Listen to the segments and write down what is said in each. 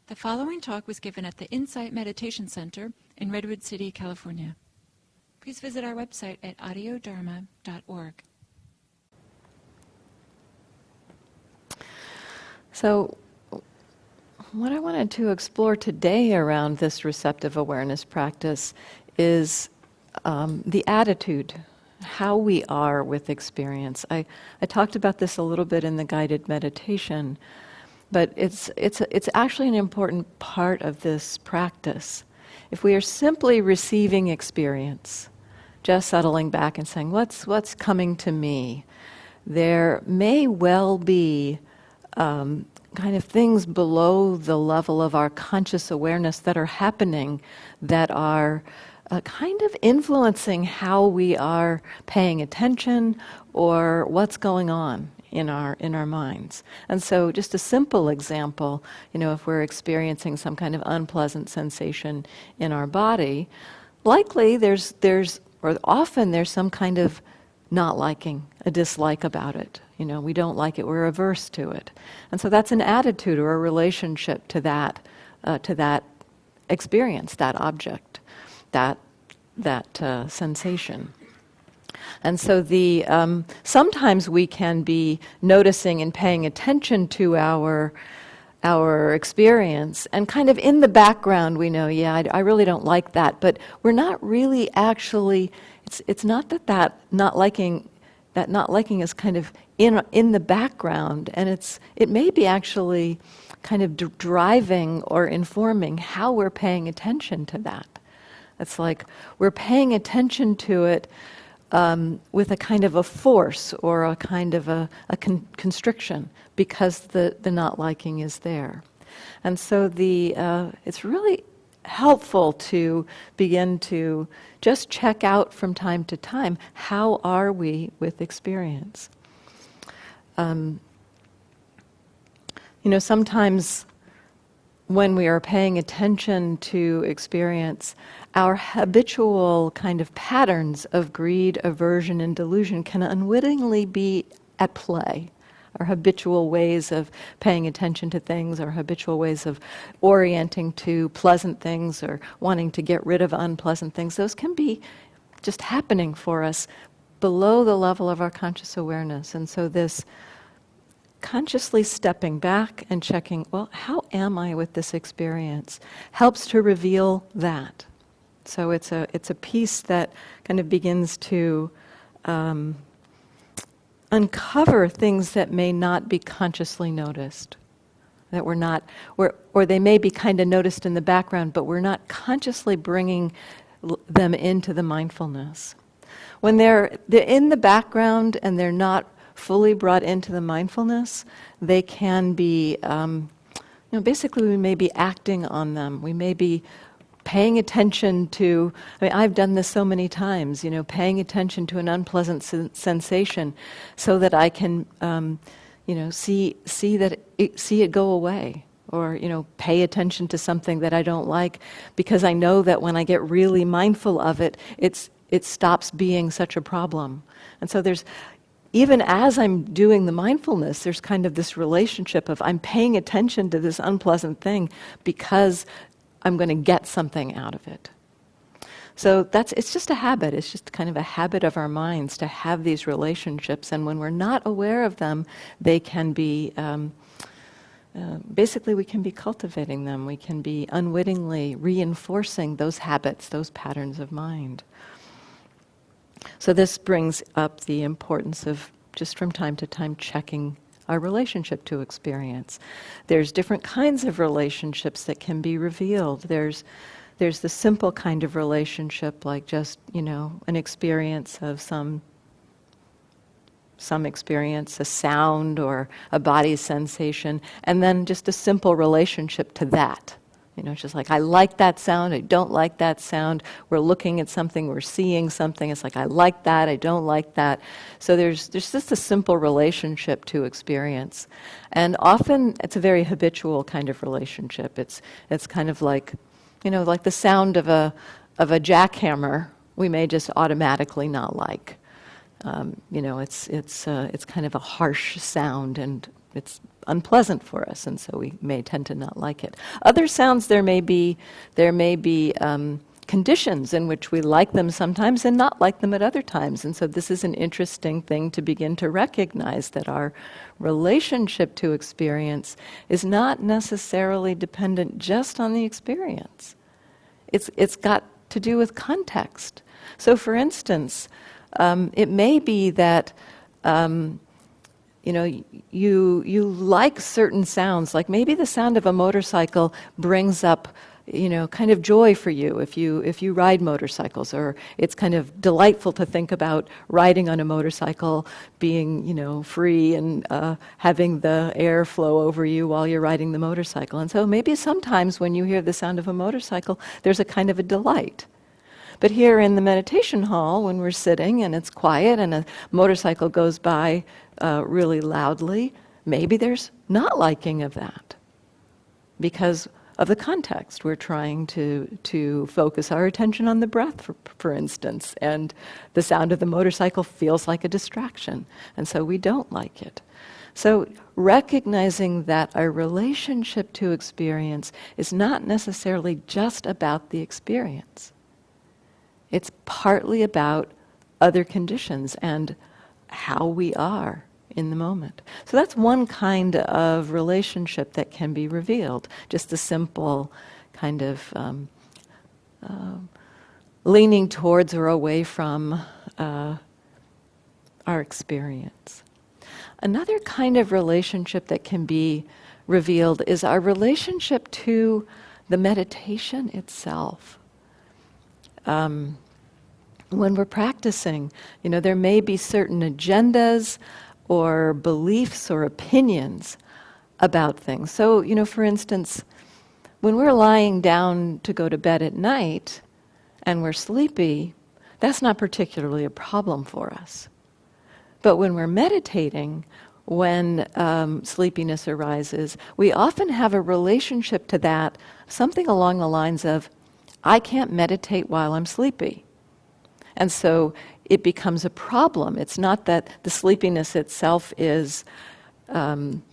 The following talk was given at the Insight Meditation Center in Redwood City, California. Please visit our website at audiodharma.org. So, what I wanted to explore today around this receptive awareness practice is the attitude, how we are with experience. I talked about this a little bit in the guided meditation, but it's actually an important part of this practice. If we are simply receiving experience, just settling back and saying, what's coming to me, there may well be kind of things below the level of our conscious awareness that are happening that are kind of influencing how we are paying attention or what's going on in our minds. And so just a simple example, if we're experiencing some kind of unpleasant sensation in our body, likely often there's some kind of not liking, a dislike about it. We don't like it, we're averse to it. And so that's an attitude or a relationship to that experience, that object, that sensation. And so sometimes we can be noticing and paying attention to our experience, and kind of in the background we know, I really don't like that, but we're not really actually, it's not that not liking is kind of in the background, and it may be actually kind of driving or informing how we're paying attention to that. It's like we're paying attention to it with a kind of a force or a kind of a constriction because the not liking is there. And so it's really helpful to begin to just check out from time to time, how are we with experience? Sometimes when we are paying attention to experience, our habitual kind of patterns of greed, aversion, and delusion can unwittingly be at play. Our habitual ways of paying attention to things, our habitual ways of orienting to pleasant things or wanting to get rid of unpleasant things, those can be just happening for us below the level of our conscious awareness. And so this consciously stepping back and checking, how am I with this experience, helps to reveal that. So it's a piece that kind of begins to uncover things that may not be consciously noticed, that we're not, or they may be kind of noticed in the background, but we're not consciously bringing them into the mindfulness. When they're in the background and they're not fully brought into the mindfulness, they can be, basically we may be acting on them. We may be paying attention to, I've done this so many times, paying attention to an unpleasant sensation so that I can, see it go away. Or, pay attention to something that I don't like because I know that when I get really mindful of it, it stops being such a problem. And so even as I'm doing the mindfulness, there's kind of this relationship of I'm paying attention to this unpleasant thing because I'm going to get something out of it. So it's just a habit. It's just kind of a habit of our minds to have these relationships. And when we're not aware of them, they can be, basically we can be cultivating them. We can be unwittingly reinforcing those habits, those patterns of mind. So this brings up the importance of just from time to time checking our relationship to experience. There's different kinds of relationships that can be revealed. There's the simple kind of relationship, like just, an experience of some experience, a sound or a body sensation, and then just a simple relationship to that. It's just like, I like that sound, I don't like that sound. We're looking at something, we're seeing something. It's like, I like that, I don't like that. So there's just a simple relationship to experience. And often it's a very habitual kind of relationship. It's kind of like, like the sound of a jackhammer, we may just automatically not like. It's kind of a harsh sound, and it's unpleasant for us, and so we may tend to not like it. Other sounds, there may be conditions in which we like them sometimes and not like them at other times. And so this is an interesting thing to begin to recognize, that our relationship to experience is not necessarily dependent just on the experience. It's got to do with context. So for instance, it may be that you like certain sounds, like maybe the sound of a motorcycle brings up kind of joy for you if you ride motorcycles, or it's kind of delightful to think about riding on a motorcycle, being free and having the air flow over you while you're riding the motorcycle. And so maybe sometimes when you hear the sound of a motorcycle, there's a kind of a delight. But here in the meditation hall, when we're sitting and it's quiet and a motorcycle goes by really loudly, maybe there's not liking of that because of the context. We're trying to focus our attention on the breath, for instance, and the sound of the motorcycle feels like a distraction, and so we don't like it. So recognizing that our relationship to experience is not necessarily just about the experience. It's partly about other conditions and how we are in the moment. So that's one kind of relationship that can be revealed, just a simple kind of leaning towards or away from our experience. Another kind of relationship that can be revealed is our relationship to the meditation itself. When we're practicing, there may be certain agendas or beliefs or opinions about things. So, for instance, when we're lying down to go to bed at night and we're sleepy, that's not particularly a problem for us. But when we're meditating, when sleepiness arises, we often have a relationship to that, something along the lines of, I can't meditate while I'm sleepy. And so it becomes a problem. It's not that the sleepiness itself is an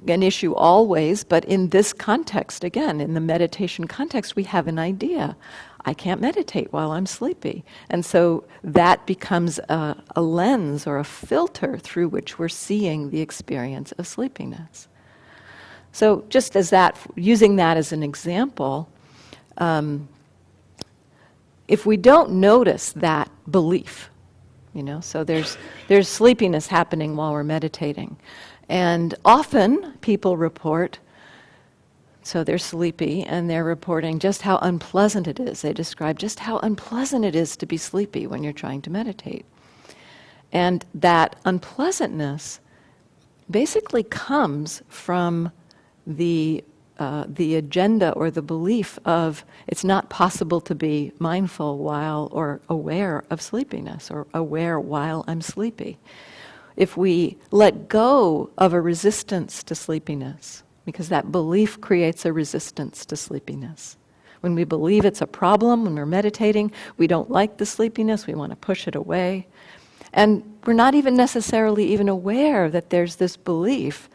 issue always, but in this context, again, in the meditation context, we have an idea. I can't meditate while I'm sleepy. And so that becomes a lens or a filter through which we're seeing the experience of sleepiness. So just as that, using that as an example, if we don't notice that belief, so there's sleepiness happening while we're meditating. And often people report, so they're sleepy and they're reporting just how unpleasant it is. They describe just how unpleasant it is to be sleepy when you're trying to meditate. And that unpleasantness basically comes from the agenda or the belief of it's not possible to be mindful while or aware of sleepiness or aware while I'm sleepy. If we let go of a resistance to sleepiness, because that belief creates a resistance to sleepiness. When we believe it's a problem, when we're meditating, we don't like the sleepiness, we want to push it away. And we're not even necessarily even aware that there's this belief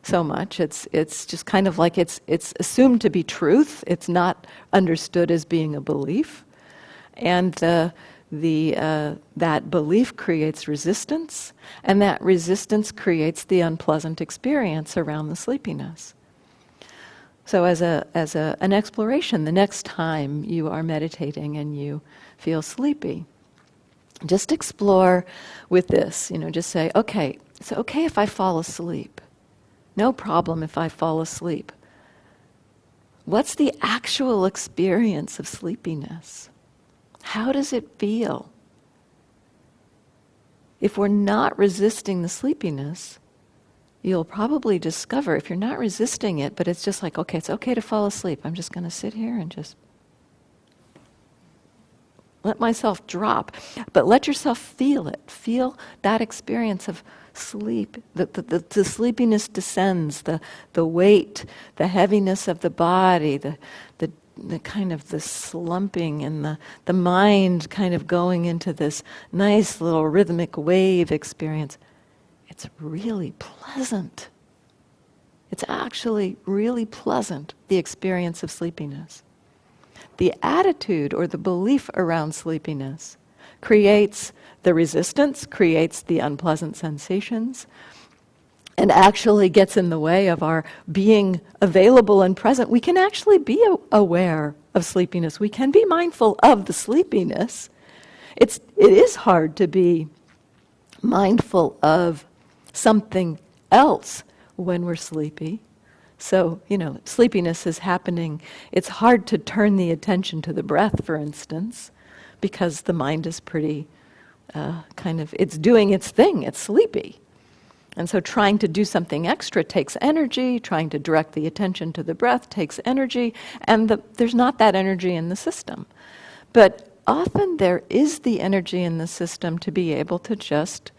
so much. It's just kind of like it's assumed to be truth. It's not understood as being a belief. And that belief creates resistance, and that resistance creates the unpleasant experience around the sleepiness. So as an exploration, the next time you are meditating and you feel sleepy, just explore with this, just say, okay, it's okay if I fall asleep. No problem if I fall asleep. What's the actual experience of sleepiness? How does it feel? If we're not resisting the sleepiness, you'll probably discover, if you're not resisting it, but it's just like, okay, it's okay to fall asleep. I'm just going to sit here and just let myself drop. But let yourself feel it. Feel that experience of sleep. The sleepiness descends, the weight, the heaviness of the body, the kind of the slumping and the mind kind of going into this nice little rhythmic wave experience. it's really pleasant. It's actually really pleasant, the experience of sleepiness. The attitude or the belief around sleepiness creates the resistance, creates the unpleasant sensations, and actually gets in the way of our being available and present. We can actually be aware of sleepiness. We can be mindful of the sleepiness. It is hard to be mindful of something else when we're sleepy. So, sleepiness is happening. It's hard to turn the attention to the breath, for instance, because the mind is pretty it's doing its thing. It's sleepy. And so trying to do something extra takes energy, trying to direct the attention to the breath takes energy, and there's not that energy in the system. But often there is the energy in the system to be able to just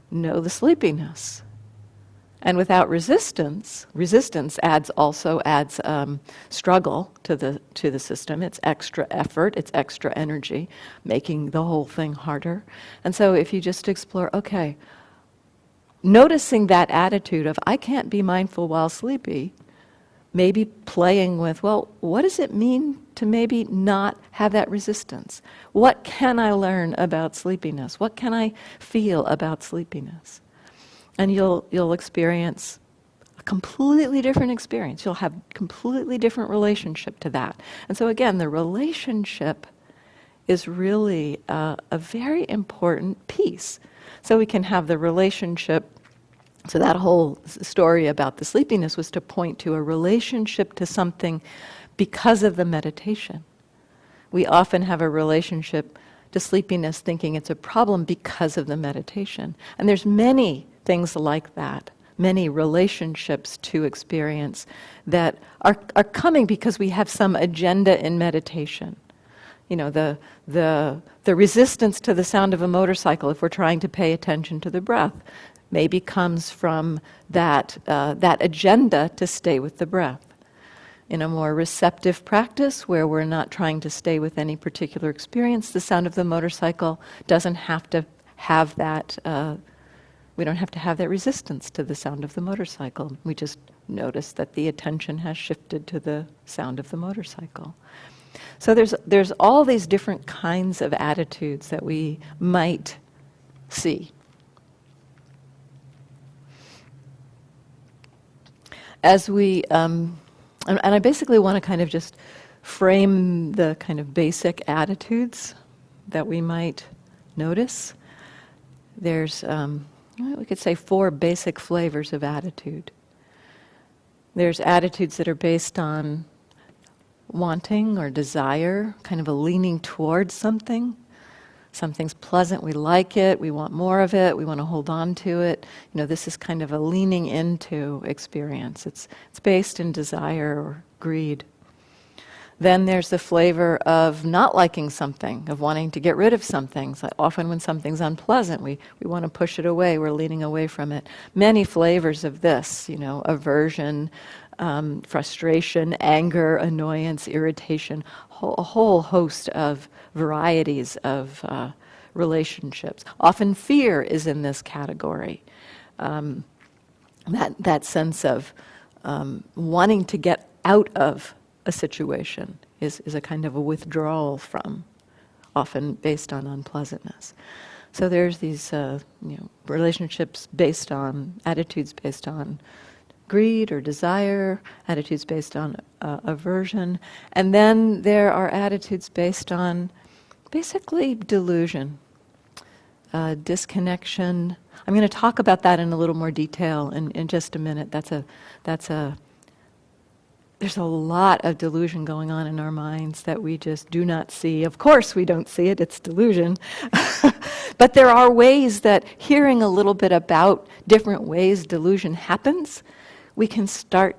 know the sleepiness. And without resistance also adds struggle to the system. It's extra effort, it's extra energy, making the whole thing harder. And so if you just explore, okay, noticing that attitude of, I can't be mindful while sleepy, maybe playing with, well, what does it mean to maybe not have that resistance? What can I learn about sleepiness? What can I feel about sleepiness? And you'll experience a completely different experience. You'll have a completely different relationship to that. And so again, the relationship is really a very important piece. So we can have the relationship. So that whole story about the sleepiness was to point to a relationship to something because of the meditation. We often have a relationship to sleepiness thinking it's a problem because of the meditation. And there's many things like that, many relationships to experience that are coming because we have some agenda in meditation. The resistance to the sound of a motorcycle, if we're trying to pay attention to the breath, maybe comes from that agenda to stay with the breath. In a more receptive practice where we're not trying to stay with any particular experience, the sound of the motorcycle doesn't have to have that, we don't have to have that resistance to the sound of the motorcycle. We just notice that the attention has shifted to the sound of the motorcycle. So there's all these different kinds of attitudes that we might see. As we, and I basically want to kind of just frame the kind of basic attitudes that we might notice. There's, we could say 4 basic flavors of attitude. There's attitudes that are based on wanting or desire, kind of a leaning towards something. Something's pleasant, we like it, we want more of it, we want to hold on to it. This is kind of a leaning into experience. It's based in desire or greed. Then there's the flavor of not liking something, of wanting to get rid of something. So often when something's unpleasant, we want to push it away, we're leaning away from it. Many flavors of this, aversion, frustration, anger, annoyance, irritation, a whole host of varieties of relationships. Often fear is in this category. That sense of wanting to get out of a situation is a kind of a withdrawal from, often based on unpleasantness. So there's these relationships based on, attitudes based on greed or desire, attitudes based on aversion, and then there are attitudes based on basically delusion, disconnection. I'm going to talk about that in a little more detail in just a minute. There's a lot of delusion going on in our minds that we just do not see. Of course we don't see it, it's delusion. But there are ways that hearing a little bit about different ways delusion happens, we can start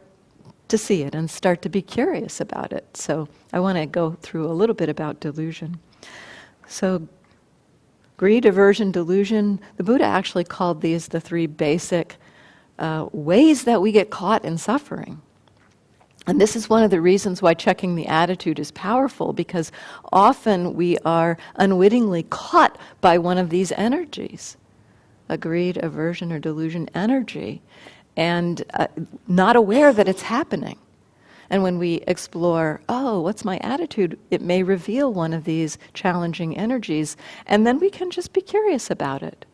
to see it and start to be curious about it. So I want to go through a little bit about delusion. So greed, aversion, delusion, the Buddha actually called these the 3 basic ways that we get caught in suffering. And this is one of the reasons why checking the attitude is powerful, because often we are unwittingly caught by one of these energies a greed, aversion, or delusion energy and not aware that it's happening. And when we explore, oh, what's my attitude? It may reveal one of these challenging energies, and then we can just be curious about it.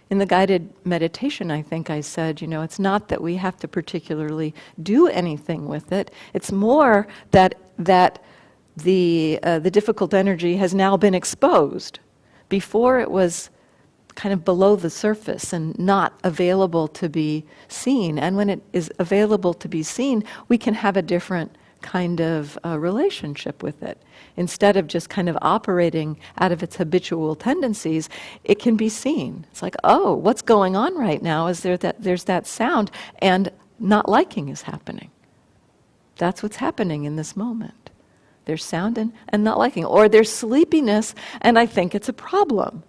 In the guided meditation, I think I said, it's not that we have to particularly do anything with it. It's more that the difficult energy has now been exposed. Before it was kind of below the surface and not available to be seen. And when it is available to be seen, we can have a different kind of relationship with it. Instead of just kind of operating out of its habitual tendencies, it can be seen. It's like, oh, what's going on right now is there's that sound, and not liking is happening. That's what's happening in this moment. There's sound and not liking. Or there's sleepiness, and I think it's a problem.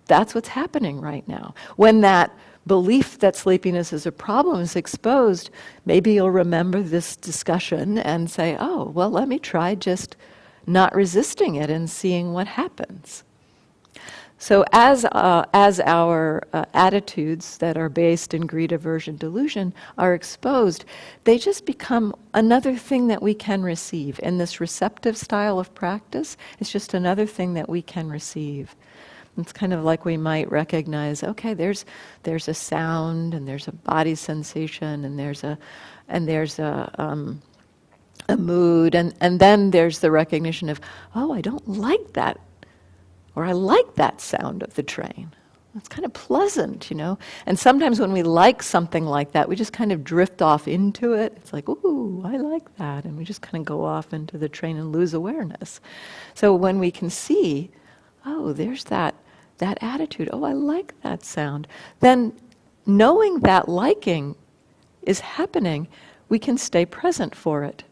That's what's happening right now. When that belief that sleepiness is a problem is exposed, maybe you'll remember this discussion and say, oh, well, let me try just not resisting it and seeing what happens. So as our attitudes that are based in greed, aversion, delusion are exposed, they just become another thing that we can receive. In this receptive style of practice, it's just another thing that we can receive. It's kind of like we might recognize, okay, there's a sound, and there's a body sensation, and there's a mood, and then there's the recognition of, oh, I don't like that, or I like that sound of the train. It's kind of pleasant, And sometimes when we like something like that, we just kind of drift off into it. It's like, ooh, I like that, and we just kind of go off into the train and lose awareness. So when we can see, oh, there's that attitude, oh, I like that sound, then knowing that liking is happening, we can stay present for it.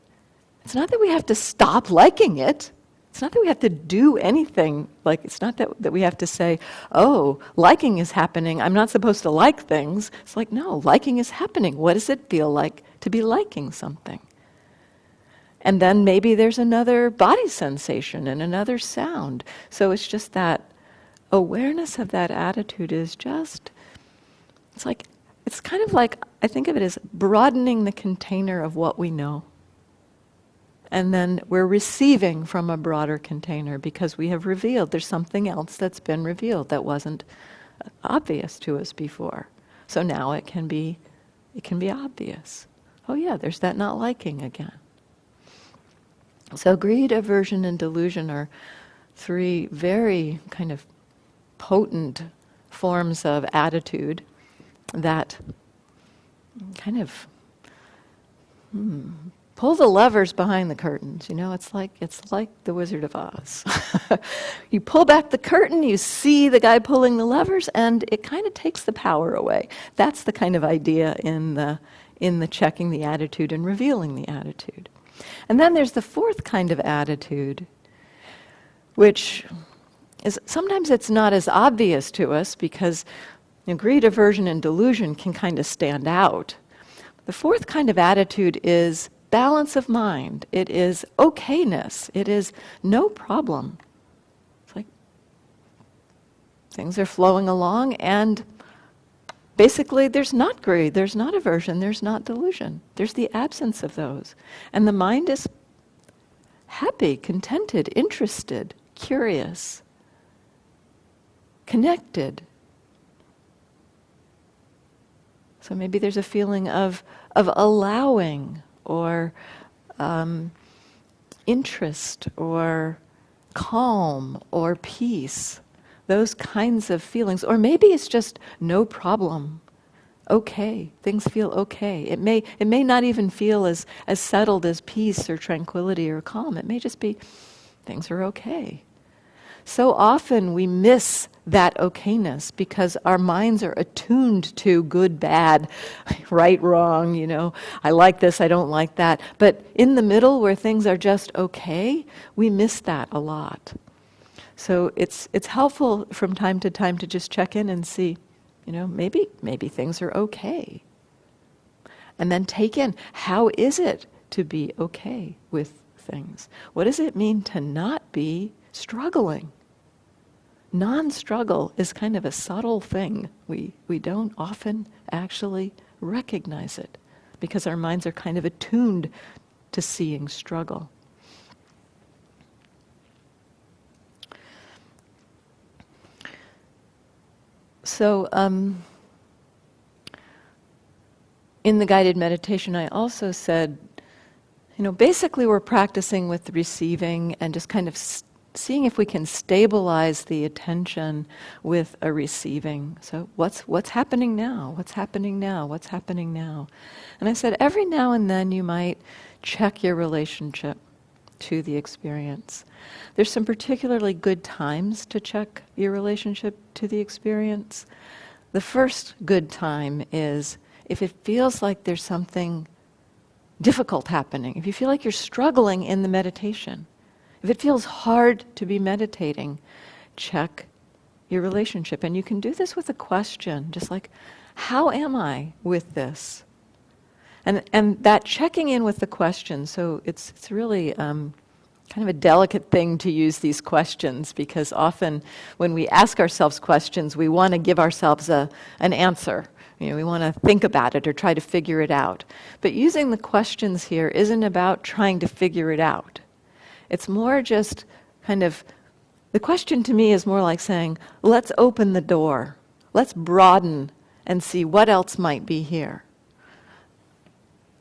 It's not that we have to stop liking it. It's not that we have to do anything. It's not that we have to say, oh, liking is happening, I'm not supposed to like things. It's like, no, liking is happening. What does it feel like to be liking something? And then maybe there's another body sensation and another sound. So it's just that awareness of that attitude is just, it's kind of like, I think of it as broadening the container of what we know. And then we're receiving from a broader container because we have revealed there's something else that's been revealed that wasn't obvious to us before. So now it can be obvious. Oh yeah, there's that not liking again. So greed, aversion, and delusion are three very kind of potent forms of attitude that kind of pull the levers behind the curtains. It's like the Wizard of Oz. You pull back the curtain, you see the guy pulling the levers, and it kind of takes the power away. That's the kind of idea in the checking the attitude and revealing the attitude. And then there's the fourth kind of attitude, which is sometimes it's not as obvious to us because greed, aversion, and delusion can kind of stand out. The fourth kind of attitude is balance of mind. It is okayness. It is no problem. It's like things are flowing along, and basically there's not greed, there's not aversion, there's not delusion. There's the absence of those. And the mind is happy, contented, interested, curious, connected. So maybe there's a feeling of allowing, or interest, or calm, or peace. Those kinds of feelings. Or maybe it's just no problem. Okay, things feel okay. It may not even feel as settled as peace or tranquility or calm. It may just be things are okay. So often we miss that okayness because our minds are attuned to good, bad, right, wrong, I like this, I don't like that. But in the middle where things are just okay, we miss that a lot. So it's helpful from time to time to just check in and see, maybe things are okay. And then take in, how is it to be okay with things? What does it mean to not be struggling? non-struggle is kind of a subtle thing. We don't often actually recognize it because our minds are kind of attuned to seeing struggle. So, in the guided meditation, I also said, basically we're practicing with receiving and just kind of seeing if we can stabilize the attention with a receiving. So what's happening now? What's happening now? What's happening now? And I said, every now and then you might check your relationship to the experience. There's some particularly good times to check your relationship to the experience. The first good time is if it feels like there's something difficult happening, if you feel like you're struggling in the meditation, if it feels hard to be meditating, check your relationship. And you can do this with a question, just like, how am I with this? And that checking in with the question, so it's really kind of a delicate thing to use these questions, because often when we ask ourselves questions, we want to give ourselves an answer. We want to think about it or try to figure it out. But using the questions here isn't about trying to figure it out. It's more just kind of, the question to me is more like saying, let's open the door. Let's broaden and see what else might be here.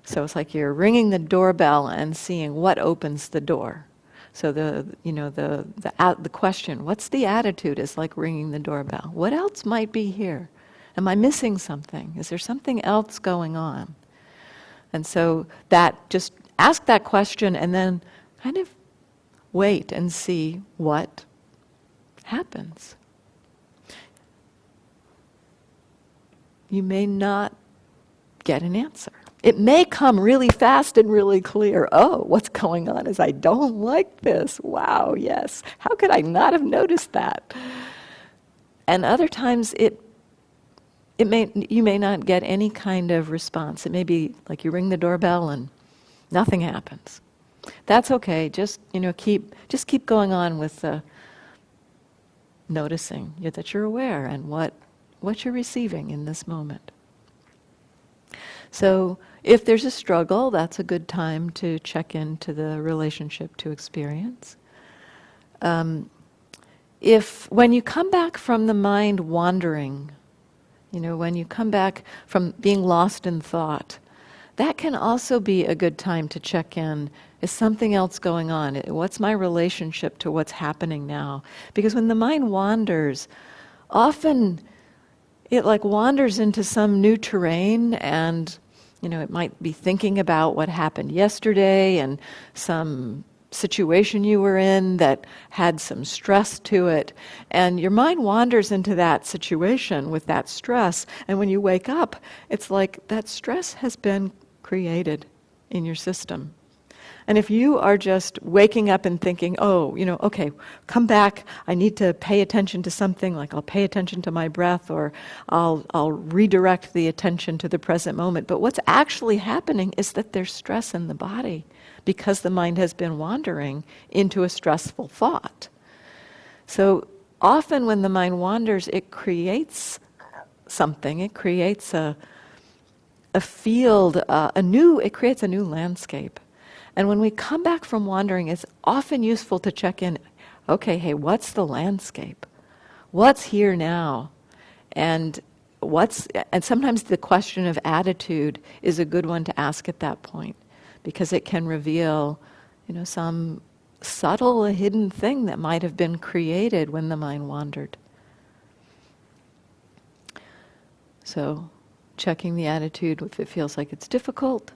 So it's like you're ringing the doorbell and seeing what opens the door. So the question, what's the attitude, is like ringing the doorbell. What else might be here? Am I missing something? Is there something else going on? And so that, just ask that question and then kind of wait and see what happens. You may not get an answer. It may come really fast and really clear. Oh, what's going on is I don't like this. Wow, yes. How could I not have noticed that? And other times you may not get any kind of response. It may be like you ring the doorbell and nothing happens. That's okay. Just keep going on with noticing that you're aware and what you're receiving in this moment. So if there's a struggle, that's a good time to check into the relationship to experience. If when you come back from the mind wandering, when you come back from being lost in thought, that can also be a good time to check in. Is something else going on? What's my relationship to what's happening now? Because when the mind wanders, often it like wanders into some new terrain, and it might be thinking about what happened yesterday and some situation you were in that had some stress to it, and your mind wanders into that situation with that stress, and when you wake up, it's like that stress has been created in your system. And if you are just waking up and thinking, okay, come back, I need to pay attention to something, like I'll pay attention to my breath, or I'll redirect the attention to the present moment. But what's actually happening is that there's stress in the body because the mind has been wandering into a stressful thought. So often when the mind wanders, it creates something, it creates a field, it creates a new landscape. And when we come back from wandering, it's often useful to check in, okay, hey, what's the landscape? What's here now? And sometimes the question of attitude is a good one to ask at that point, because it can reveal, some subtle hidden thing that might have been created when the mind wandered. So, checking the attitude if it feels like it's difficult,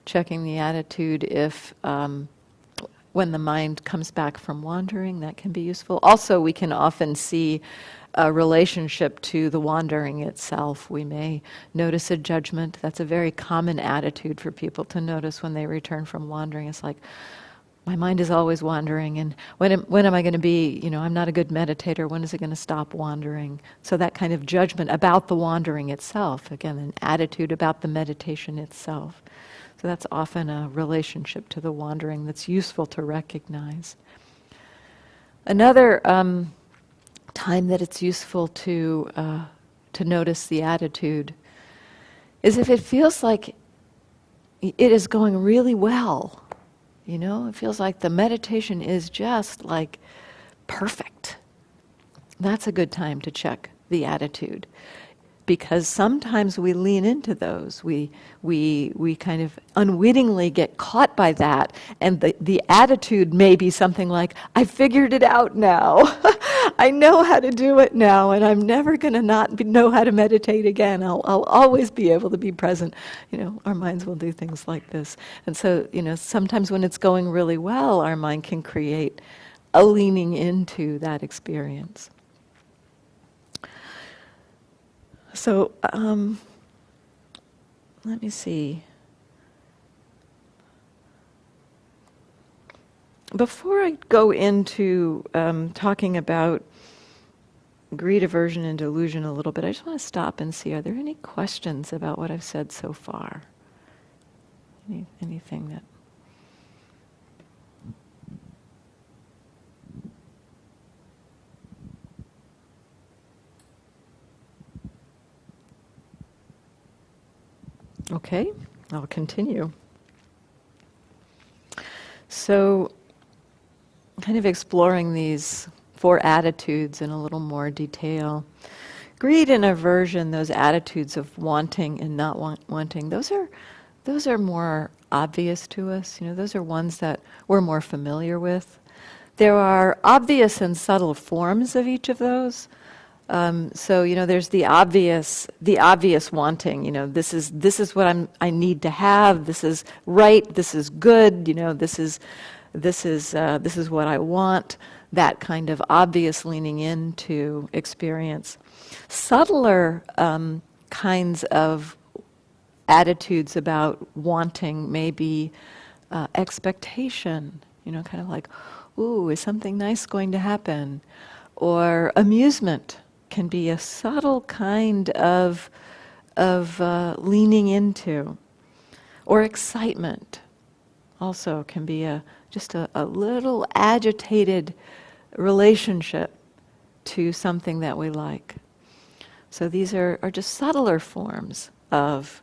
checking the attitude if when the mind comes back from wandering, that can be useful. Also, we can often see a relationship to the wandering itself. We may notice a judgment. That's a very common attitude for people to notice when they return from wandering. It's like, my mind is always wandering, and when am I going to be, I'm not a good meditator, when is it going to stop wandering? So that kind of judgment about the wandering itself, again, an attitude about the meditation itself. So that's often a relationship to the wandering that's useful to recognize. Another time that it's useful to notice the attitude is if it feels like it is going really well. It feels like the meditation is just like perfect. That's a good time to check the attitude, because sometimes we lean into those. We kind of unwittingly get caught by that, and the attitude may be something like, I figured it out now. I know how to do it now, and I'm never going to not know how to meditate again. I'll always be able to be present. Our minds will do things like this. And so, sometimes when it's going really well, our mind can create a leaning into that experience. So, let me see. Before I go into talking about greed, aversion, and delusion a little bit, I just want to stop and see, are there any questions about what I've said so far? Anything that... Okay, I'll continue. So, kind of exploring these 4 attitudes in a little more detail. Greed and aversion, those attitudes of wanting and not wanting, those are more obvious to us. Those are ones that we're more familiar with. There are obvious and subtle forms of each of those. So there's the obvious wanting. This is what I need to have. This is right. This is good. This is what I want. That kind of obvious leaning into experience. Subtler kinds of attitudes about wanting may be expectation. Kind of like, ooh, is something nice going to happen? Or amusement can be a subtle kind of leaning into. Or excitement also can be just a little agitated relationship to something that we like. So these are just subtler forms of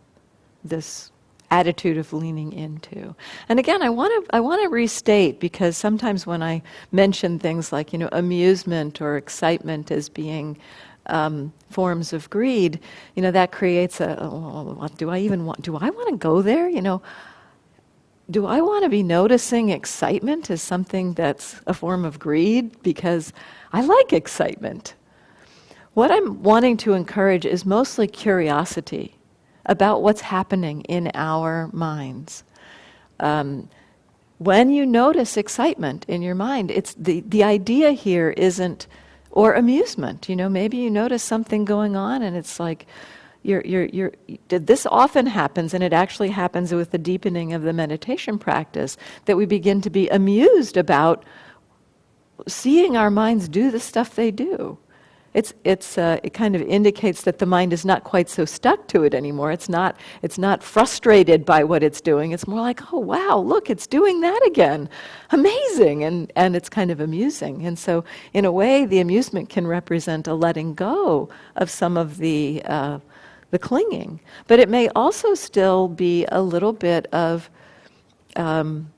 this attitude of leaning into. And again, I want to restate, because sometimes when I mention things like amusement or excitement as being forms of greed, that creates do I want to go there? Do I want to be noticing excitement as something that's a form of greed? Because I like excitement. What I'm wanting to encourage is mostly curiosity about what's happening in our minds. When you notice excitement in your mind, it's the idea here isn't, or amusement. Maybe you notice something going on, and it's like this often happens, and it actually happens with the deepening of the meditation practice, that we begin to be amused about seeing our minds do the stuff they do. It kind of indicates that the mind is not quite so stuck to it anymore. It's not frustrated by what it's doing. It's more like, oh wow, look, it's doing that again. Amazing, and it's kind of amusing. And so, in a way, the amusement can represent a letting go of some of the clinging, but it may also still be a little bit of kind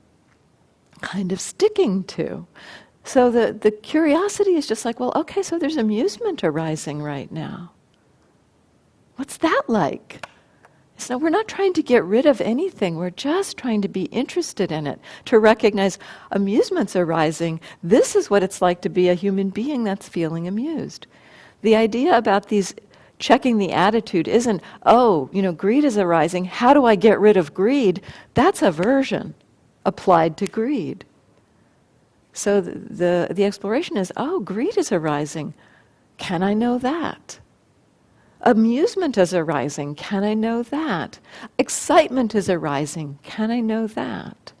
of sticking to. So the curiosity is just like, well, okay, so there's amusement arising right now. What's that like? So we're not trying to get rid of anything. We're just trying to be interested in it, to recognize amusement's arising. This is what it's like to be a human being that's feeling amused. The idea about these checking the attitude isn't, greed is arising. How do I get rid of greed? That's aversion applied to greed. So the exploration is, greed is arising. Can I know that? Amusement is arising. Can I know that? Excitement is arising. Can I know that?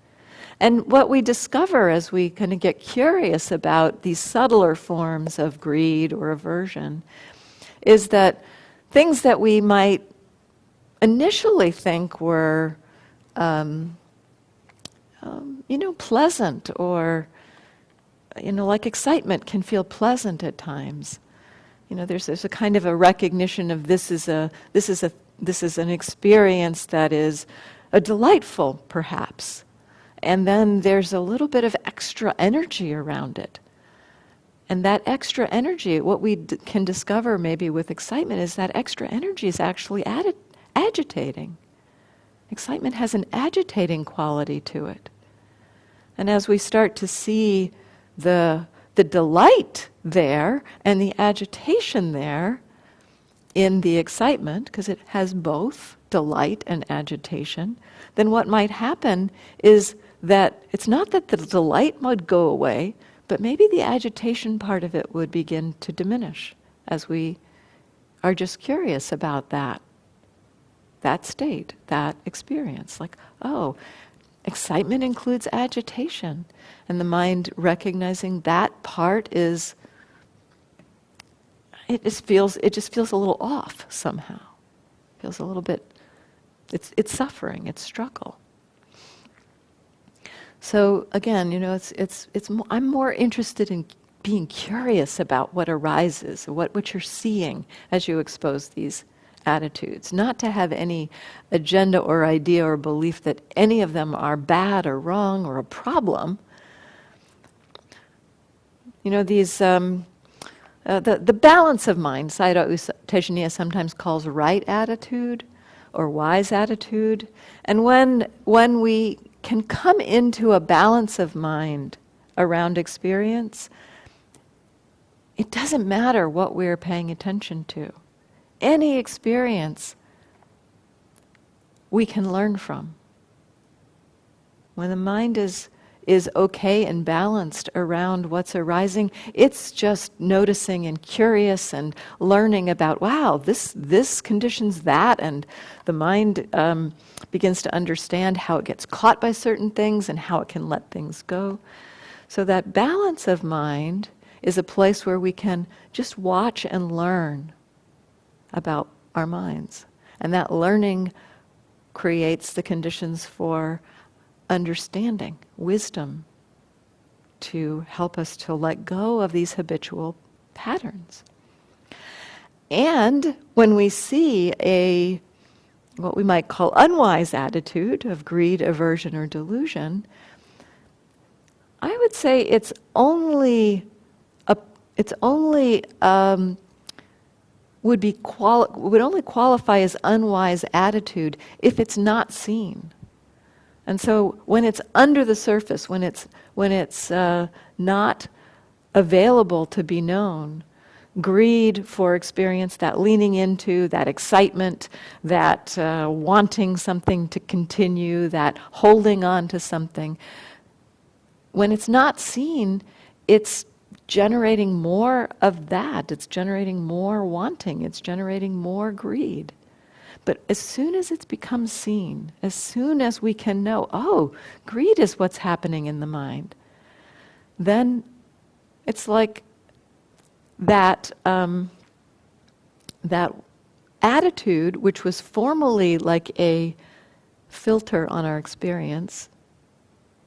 And what we discover as we kind of get curious about these subtler forms of greed or aversion is that things that we might initially think were, pleasant, or like excitement can feel pleasant at times. there's a kind of a recognition of this is an experience that is a delightful, perhaps. And then there's a little bit of extra energy around it. And that extra energy, what we can discover maybe with excitement is that extra energy is actually agitating. Excitement has an agitating quality to it. And as we start to see the delight there and the agitation there in the excitement, because it has both delight and agitation, then what might happen is that it's not that the delight would go away, but maybe the agitation part of it would begin to diminish as we are just curious about that state, that experience. Like, oh, excitement includes agitation. And the mind recognizing that part it just feels a little off somehow. Feels a little bit, it's suffering, it's struggle. So again, I'm more interested in being curious about what arises, what you're seeing as you expose these attitudes, not to have any agenda or idea or belief that any of them are bad or wrong or a problem. These the balance of mind, Sayadaw Tejaniya sometimes calls right attitude or wise attitude, and when we can come into a balance of mind around experience, it doesn't matter what we're paying attention to. Any experience we can learn from. When the mind is okay and balanced around what's arising, it's just noticing and curious and learning about, wow, this conditions that, and the mind begins to understand how it gets caught by certain things and how it can let things go. So that balance of mind is a place where we can just watch and learn about our minds. And that learning creates the conditions for understanding, wisdom, to help us to let go of these habitual patterns. And when we see what we might call unwise attitude of greed, aversion, or delusion, I would say it would only qualify as unwise attitude if it's not seen. And so when it's under the surface, when it's not available to be known, greed for experience, that leaning into, that excitement, that wanting something to continue, that holding on to something, when it's not seen, it's generating more of that. It's generating more wanting. It's generating more greed. But as soon as it's become seen, as soon as we can know, oh, greed is what's happening in the mind, then it's like that attitude, which was formerly like a filter on our experience,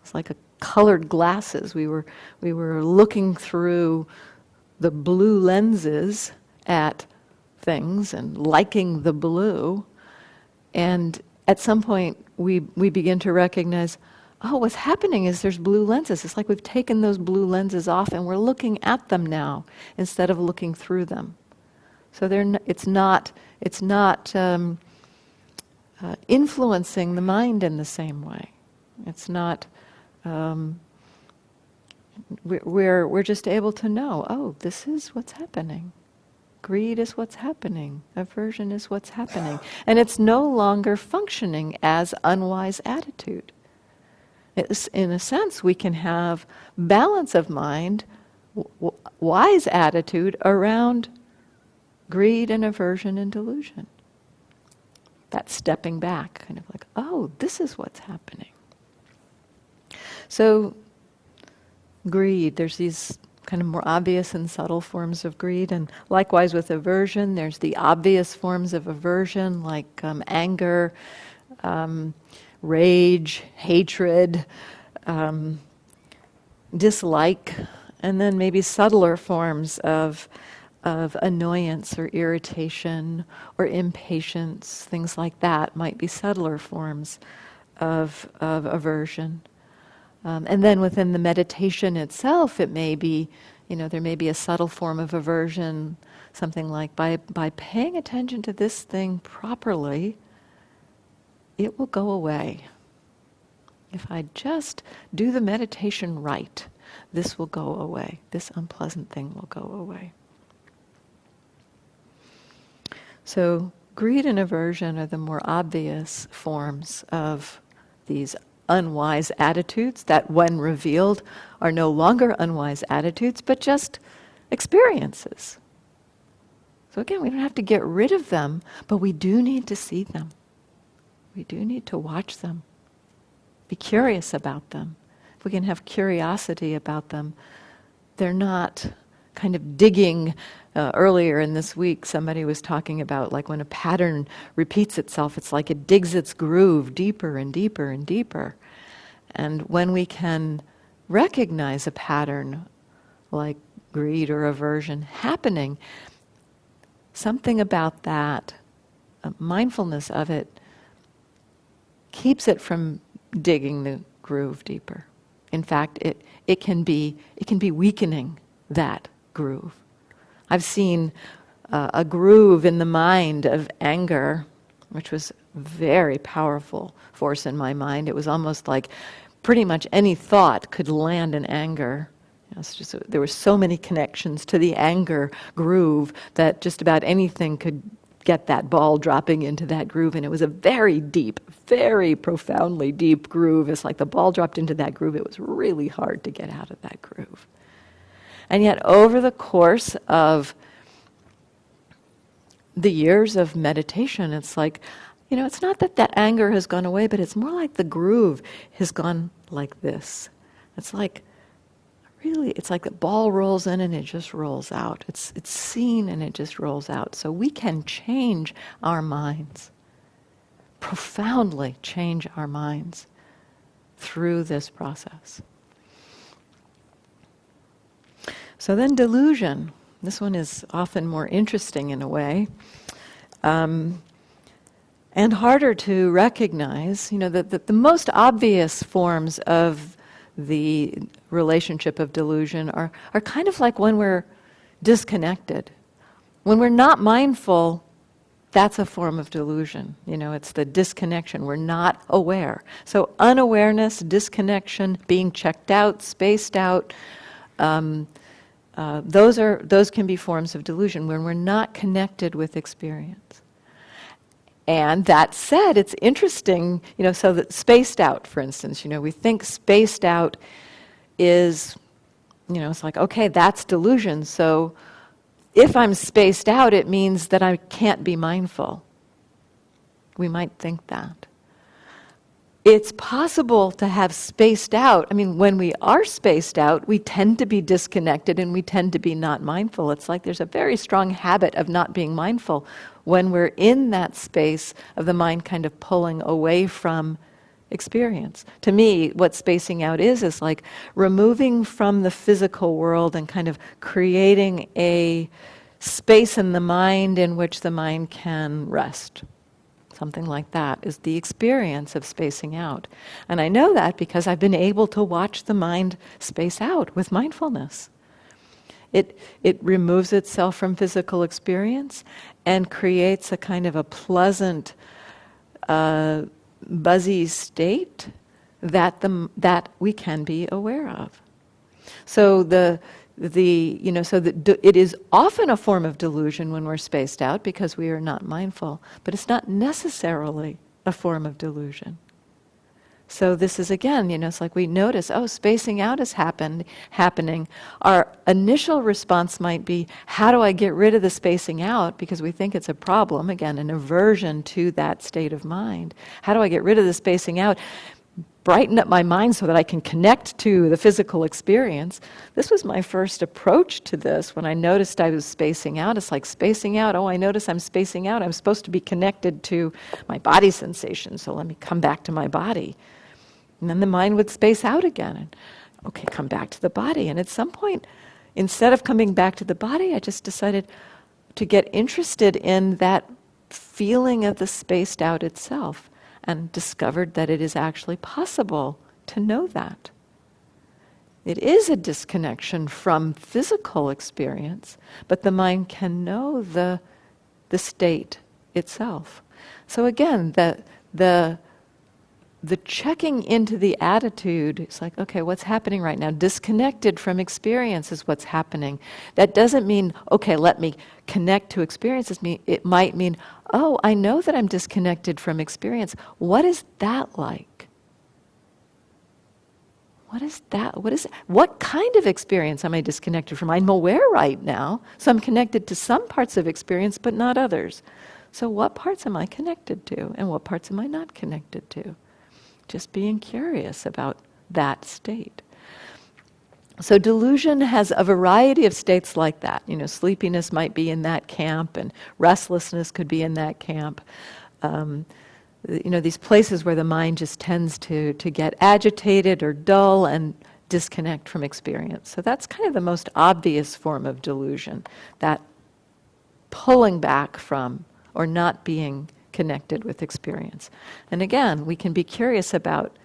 it's like a colored glasses. We were looking through the blue lenses at things and liking the blue, and at some point we begin to recognize, oh, what's happening is there's blue lenses. It's like we've taken those blue lenses off and we're looking at them now instead of looking through them. So it's not influencing the mind in the same way. It's not. We're just able to know, oh, this is what's happening. Greed is what's happening. Aversion is what's happening. And it's no longer functioning as unwise attitude. In a sense, we can have balance of mind, wise attitude around greed and aversion and delusion. That's stepping back, kind of like, oh, this is what's happening. So, greed, there's these kind of more obvious and subtle forms of greed, and likewise with aversion, there's the obvious forms of aversion like anger, rage, hatred, dislike, and then maybe subtler forms of of annoyance or irritation or impatience, things like that, might be subtler forms of aversion. And then within the meditation itself, it may be, there may be a subtle form of aversion, something like by paying attention to this thing properly, it will go away. If I just do the meditation right, this will go away. This unpleasant thing will go away. So greed and aversion are the more obvious forms of these unwise attitudes that, when revealed, are no longer unwise attitudes, but just experiences. So again, we don't have to get rid of them, but we do need to see them. We do need to watch them. Be curious about them. If we can have curiosity about them, they're not kind of digging. Earlier in this week, somebody was talking about like when a pattern repeats itself, it's like it digs its groove deeper and deeper and deeper. And when we can recognize a pattern like greed or aversion happening, something about that, mindfulness of it, keeps it from digging the groove deeper. In fact, it can be weakening that groove. I've seen a groove in the mind of anger, which was a very powerful force in my mind. It was almost like pretty much any thought could land in anger. It's just, there were so many connections to the anger groove that just about anything could get that ball dropping into that groove. And it was a very deep, very profoundly deep groove. It's like the ball dropped into that groove. It was really hard to get out of that groove. And yet over the course of the years of meditation, it's like, it's not that that anger has gone away, but it's more like the groove has gone like this. It's like, really, it's like the ball rolls in and it just rolls out. It's seen and it just rolls out. So we can change our minds, profoundly change our minds through this process. So then delusion. This one is often more interesting in a way, and harder to recognize. The most obvious forms of the relationship of delusion are kind of like when we're disconnected. When we're not mindful, that's a form of delusion. It's the disconnection. We're not aware. So unawareness, disconnection, being checked out, spaced out, those can be forms of delusion when we're not connected with experience. And that said, it's interesting, so that spaced out, for instance, we think spaced out is, it's like, okay, that's delusion. So if I'm spaced out, it means that I can't be mindful. We might think that. It's possible to have spaced out. When we are spaced out, we tend to be disconnected and we tend to be not mindful. It's like there's a very strong habit of not being mindful when we're in that space of the mind kind of pulling away from experience. To me, what spacing out is like removing from the physical world and kind of creating a space in the mind in which the mind can rest. Something like that is the experience of spacing out. And I know that because I've been able to watch the mind space out with mindfulness. It removes itself from physical experience and creates a kind of a pleasant, buzzy state that we can be aware of. So it is often a form of delusion when we're spaced out because we are not mindful, but it's not necessarily a form of delusion. So this is again, it's like we notice, spacing out is happening. Our initial response might be, how do I get rid of the spacing out? Because we think it's a problem, again, an aversion to that state of mind. How do I get rid of the spacing out? Brighten up my mind so that I can connect to the physical experience. This was my first approach to this when I noticed I was spacing out. It's like spacing out. I notice I'm spacing out. I'm supposed to be connected to my body sensation, so let me come back to my body. And then the mind would space out again. And, okay, come back to the body. And at some point, instead of coming back to the body, I just decided to get interested in that feeling of the spaced out itself, and discovered that it is actually possible to know that. It is a disconnection from physical experience, but the mind can know the state itself. So again, the checking into the attitude, it's like, okay, what's happening right now? Disconnected from experience is what's happening. That doesn't mean, okay, let me connect to experiences. It might mean, oh, I know that I'm disconnected from experience. What is that like? What is that? What kind of experience am I disconnected from? I'm aware right now, so I'm connected to some parts of experience, but not others. So what parts am I connected to, and what parts am I not connected to? Just being curious about that state. So delusion has a variety of states like that. Sleepiness might be in that camp, and restlessness could be in that camp. These places where the mind just tends to get agitated or dull and disconnect from experience. So that's kind of the most obvious form of delusion, that pulling back from or not being connected with experience. And again, we can be curious about,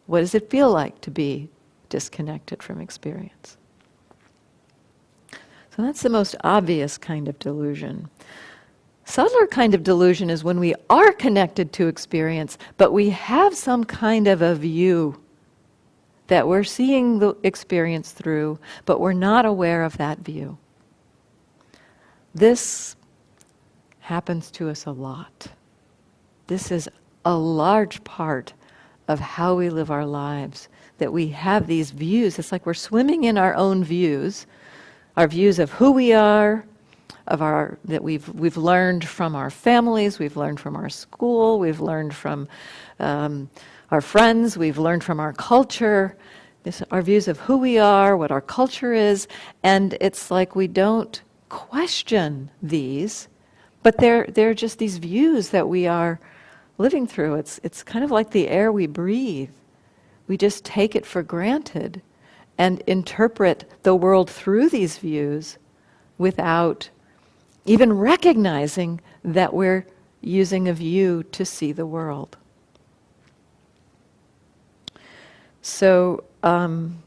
what does it feel like to be disconnected from experience? So that's the most obvious kind of delusion. Subtler kind of delusion is when we are connected to experience, but we have some kind of a view that we're seeing the experience through, but we're not aware of that view. This happens to us a lot. This is a large part of how we live our lives, that we have these views. It's like we're swimming in our own views, our views of who we are, that we've learned from our families, we've learned from our school, we've learned from our friends, we've learned from our culture, our views of who we are, what our culture is, and it's like we don't question these, but they're just these views that we are living through. It's kind of like the air we breathe. We just take it for granted and interpret the world through these views without even recognizing that we're using a view to see the world. So, an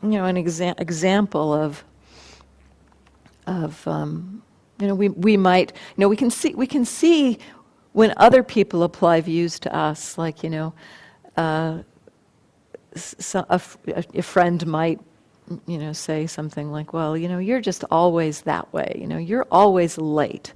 example of we might, we can see when other people apply views to us, like, a friend might, say something like, well, you're just always that way, you're always late.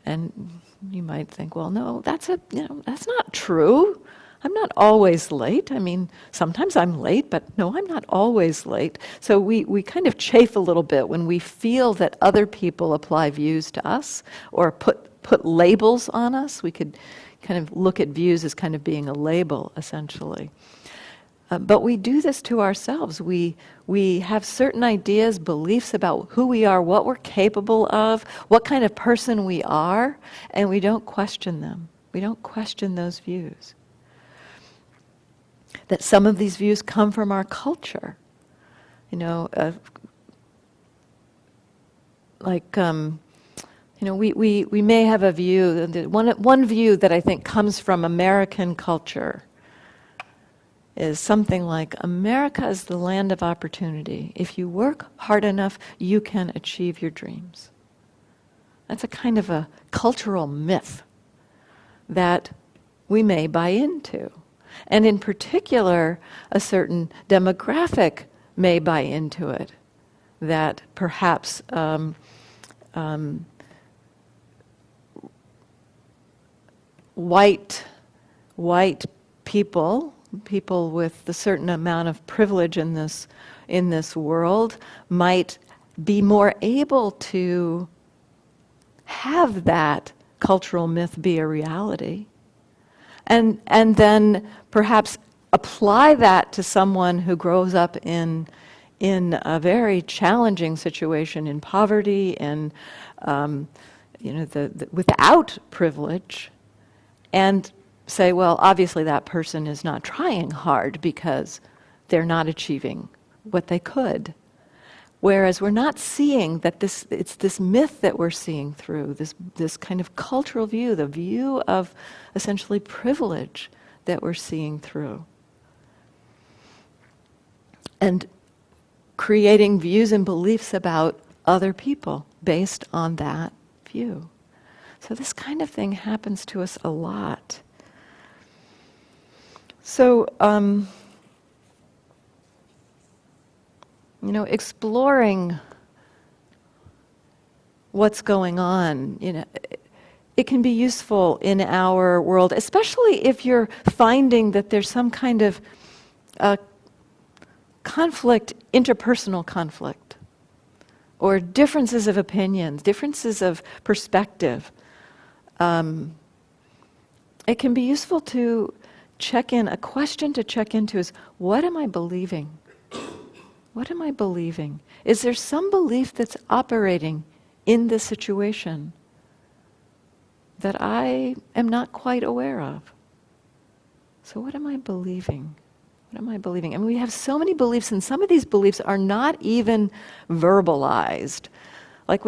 And you might think, well, no, that's not true. I'm not always late. I mean, sometimes I'm late, but no, I'm not always late. So we kind of chafe a little bit when we feel that other people apply views to us or put labels on us. We could kind of look at views as kind of being a label, essentially. But we do this to ourselves. We have certain ideas, beliefs about who we are, what we're capable of, what kind of person we are, and we don't question them. We don't question those views. That some of these views come from our culture. We may have a view, one view that I think comes from American culture is something like, America is the land of opportunity. If you work hard enough, you can achieve your dreams. That's a kind of a cultural myth that we may buy into. And in particular, a certain demographic may buy into it, that perhaps white people with a certain amount of privilege in this world might be more able to have that cultural myth be a reality, and then perhaps apply that to someone who grows up in a very challenging situation, in poverty, and without privilege, and say, well, obviously that person is not trying hard because they're not achieving what they could. Whereas we're not seeing that it's this myth that we're seeing through, this kind of cultural view, the view of essentially privilege that we're seeing through. And creating views and beliefs about other people based on that view. So this kind of thing happens to us a lot. So, exploring what's going on, it can be useful in our world, especially if you're finding that there's some kind of conflict, interpersonal conflict, or differences of opinions, differences of perspective. It can be useful to check in. A question to check into is, what am I believing? What am I believing? Is there some belief that's operating in this situation that I am not quite aware of? So what am I believing? What am I believing? I mean, we have so many beliefs, and some of these beliefs are not even verbalized. Like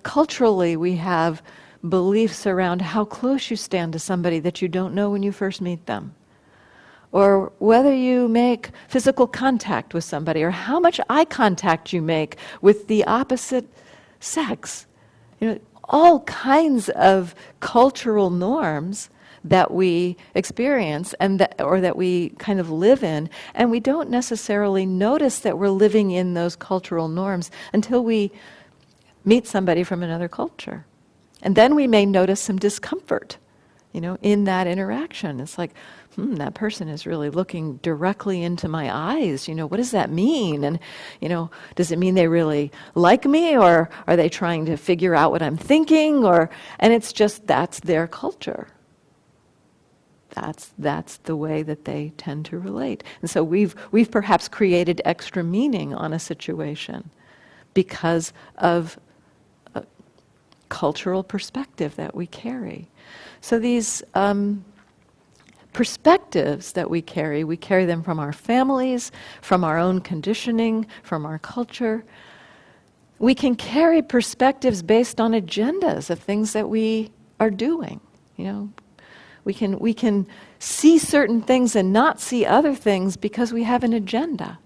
culturally, we have beliefs around how close you stand to somebody that you don't know when you first meet them. Or whether you make physical contact with somebody, or how much eye contact you make with the opposite sex. All kinds of cultural norms that we experience or that we kind of live in, and we don't necessarily notice that we're living in those cultural norms until we meet somebody from another culture. And then we may notice some discomfort, in that interaction. It's like, that person is really looking directly into my eyes. What does that mean? And, does it mean they really like me, or are they trying to figure out what I'm thinking? And it's just, that's their culture. That's the way that they tend to relate. And so we've perhaps created extra meaning on a situation because of a cultural perspective that we carry. So these perspectives that we carry them from our families, from our own conditioning, from our culture. We can carry perspectives based on agendas of things that we are doing. We can see certain things and not see other things because we have an agenda.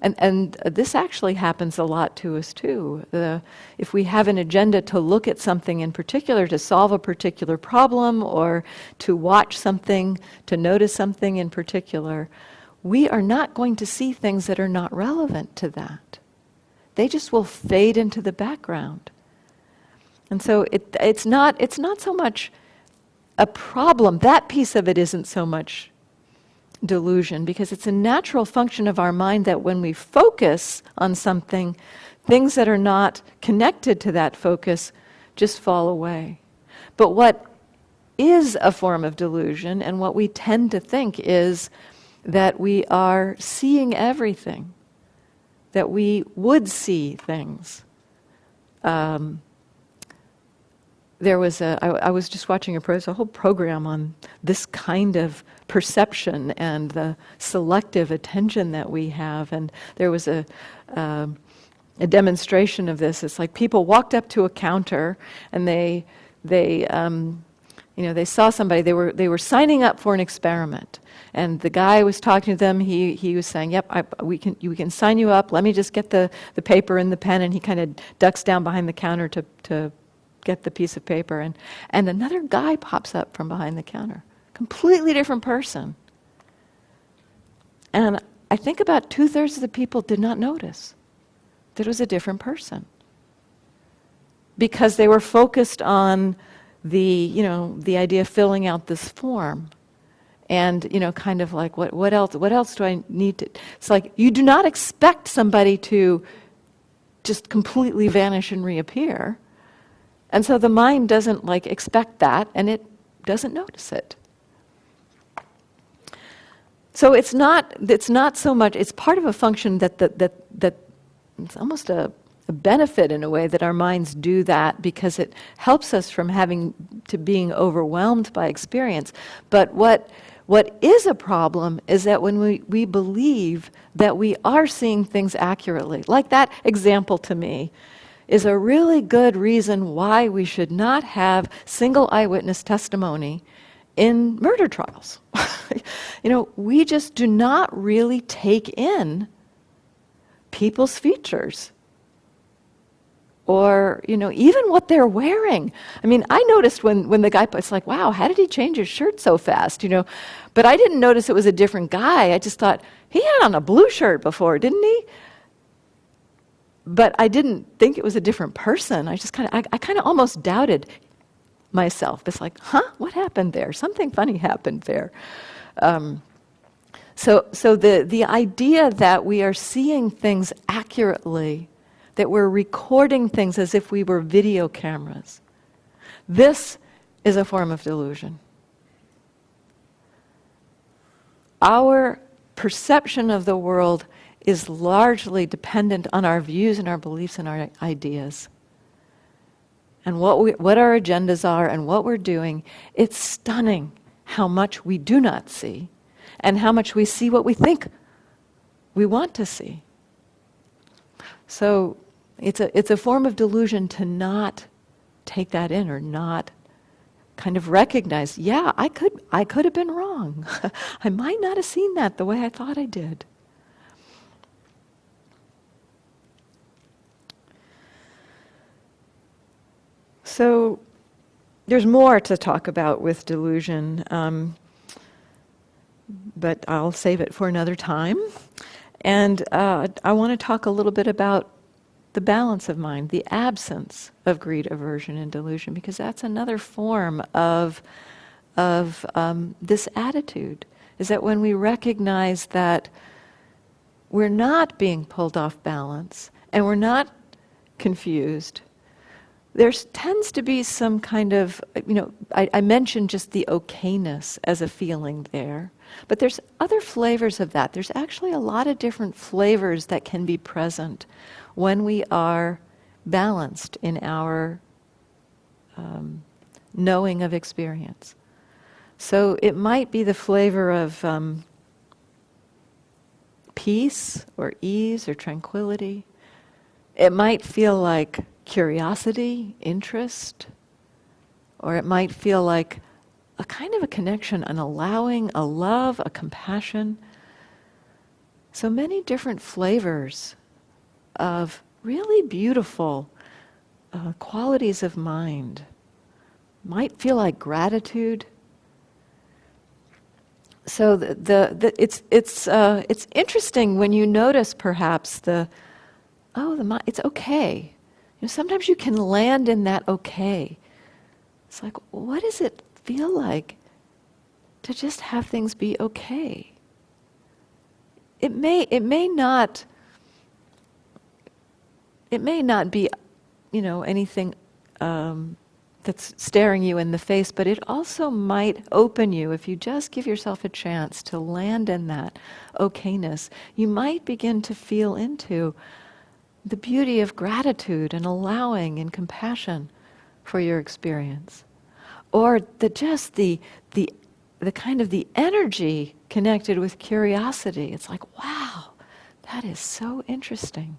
And this actually happens a lot to us too. If we have an agenda to look at something in particular, to solve a particular problem, or to watch something, to notice something in particular, we are not going to see things that are not relevant to that. They just will fade into the background. And so it's not so much a problem. That piece of it isn't so much delusion, because it's a natural function of our mind that when we focus on something, things that are not connected to that focus just fall away. But what is a form of delusion, and what we tend to think, is that we are seeing everything, that we would see things. I was just watching a whole program on this kind of perception and the selective attention that we have, and there was a demonstration of this. It's like people walked up to a counter and they saw somebody. They were signing up for an experiment, and the guy was talking to them. He was saying, "Yep, we can sign you up. Let me just get the paper and the pen." And he kind of ducks down behind the counter to get the piece of paper, and another guy pops up from behind the counter, completely different person. And I think about 2/3 of the people did not notice that it was a different person, because they were focused on the idea of filling out this form, and kind of like what else do I need to? It's like you do not expect somebody to just completely vanish and reappear. And so the mind doesn't expect that, and it doesn't notice it. So it's not so much. It's part of a function that it's almost a benefit in a way that our minds do that, because it helps us from having to being overwhelmed by experience. But what What is a problem is that when we believe that we are seeing things accurately, like that example to me, is a really good reason why we should not have single eyewitness testimony in murder trials. We just do not really take in people's features or, even what they're wearing. I mean, I noticed when the guy, it's like, wow, how did he change his shirt so fast, But I didn't notice it was a different guy. I just thought, he had on a blue shirt before, didn't he? But I didn't think it was a different person. I kind of almost doubted myself. It's like, what happened there? Something funny happened there. So the idea that we are seeing things accurately, that we're recording things as if we were video cameras, this is a form of delusion. Our perception of the world is largely dependent on our views and our beliefs and our ideas. And what our agendas are and what we're doing. It's stunning how much we do not see and how much we see what we think we want to see. So it's a form of delusion to not take that in or not kind of recognize, yeah, I could have been wrong. I might not have seen that the way I thought I did. So there's more to talk about with delusion, but I'll save it for another time. And I want to talk a little bit about the balance of mind, the absence of greed, aversion, and delusion, because that's another form of this attitude, is that when we recognize that we're not being pulled off balance and we're not confused, there tends to be some kind of, I mentioned just the okayness as a feeling there, but there's other flavors of that. There's actually a lot of different flavors that can be present when we are balanced in our knowing of experience. So it might be the flavor of peace or ease or tranquility. It might feel like curiosity, interest, or it might feel like a kind of a connection, an allowing, a love, a compassion. So many different flavors of really beautiful qualities of mind. Might feel like gratitude. So it's interesting when you notice perhaps the mind, it's okay. Sometimes you can land in that okay. It's like, what does it feel like to just have things be okay? It may not be, anything that's staring you in the face, but it also might open you, if you just give yourself a chance to land in that okayness, you might begin to feel into the beauty of gratitude and allowing and compassion for your experience. Or the kind of the energy connected with curiosity. It's like, wow, that is so interesting.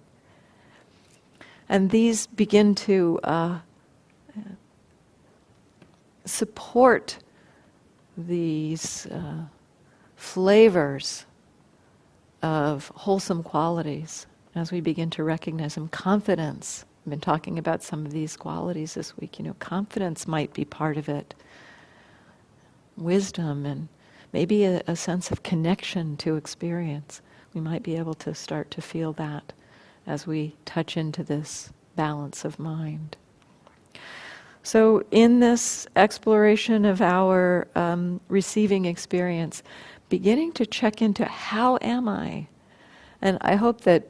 And these begin to support these flavors of wholesome qualities as we begin to recognize them. Confidence. I've been talking about some of these qualities this week. Confidence might be part of it. Wisdom and maybe a sense of connection to experience. We might be able to start to feel that as we touch into this balance of mind. So in this exploration of our receiving experience, beginning to check into how am I? And I hope that,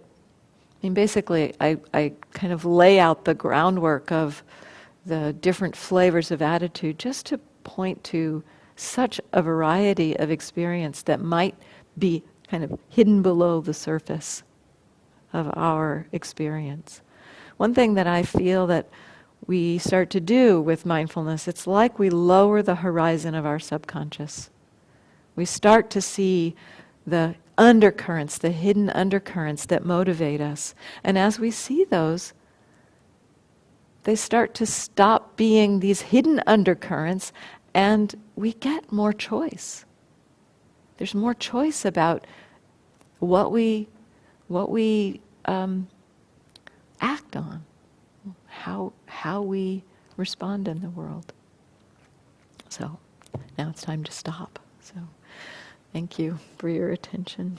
basically I kind of lay out the groundwork of the different flavors of attitude just to point to such a variety of experience that might be kind of hidden below the surface of our experience. One thing that I feel that we start to do with mindfulness, it's like we lower the horizon of our subconscious. We start to see the undercurrents, the hidden undercurrents that motivate us. And as we see those, they start to stop being these hidden undercurrents, and we get more choice. There's more choice about what we act on, how we respond in the world. So now it's time to stop. So thank you for your attention.